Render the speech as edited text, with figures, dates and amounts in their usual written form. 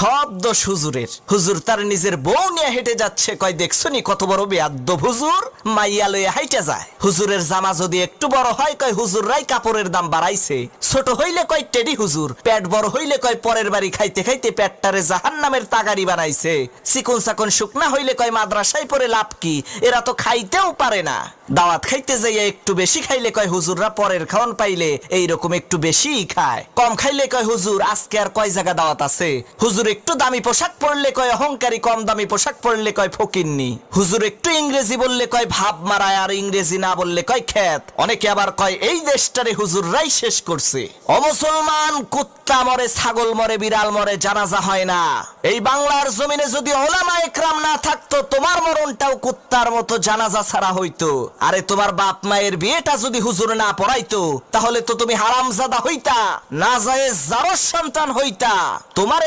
সব দোষ হুজুরের। হুজুর তার নিজের বউ নিয়ে হেঁটে যাচ্ছে, কয় দেখছনি কত বড় বেয়াদ্দব হুজুর, মাইয়া লয়ে হাইটা যায়। হুজুরের জামা যদি একটু বড় হয়, কয় হুজুররাই কাপড়ের দাম বাড়াইছে। ছোট হইলে কয় টেডি হুজুর, পেট বড় হইলে কয় পরের বাড়ি খাইতে খাইতে পেটটারে জাহান্নামের তাগারি বানাইছে। চিকন চাকন শুকনা হইলে কয় মাদ্রাসায় পড়ে লাভ কি, এরা তো খাইতেও পারে না। দাওয়াত খাইতে যাইয়া একটু বেশি খাইলে কয় হুজুররা পরের খাওয়ান পাইলে এইরকম একটু বেশিই খায়। কম খাইলে কয় হুজুর আজকে আর কয় জায়গা দাওয়াত আছে। হুজুর একটু দামি পোশাক পরলে কয় অহংকারী, কম দামি পোশাক পরলে কয় ফকিন্নি। হুজুর একটু ইংরেজি বললে কয় ভাব মারায়, আর ইংরেজি না বললে কয় খ্যাত। অনেকে আবার কয় এই দেশটারে হুজুররাই শেষ করছে। অমুসলমান, কুত্তা মরে, ছাগল মরে, বিড়াল মরে, জানাজা হয় না। এই বাংলার জমিনে যদি ওলামা একরাম না থাকতো, তোমার মরণটাও কুত্তার মতো জানাজা ছাড়া হইতো। আরে তোমার বাপ মায়ের বিয়েটা যদি হুজুর না পড়াইতো, তাহলে তো তুমি হারামজাদা হইতা, নাজায়েজ জারজ সন্তান হইতা। তোমার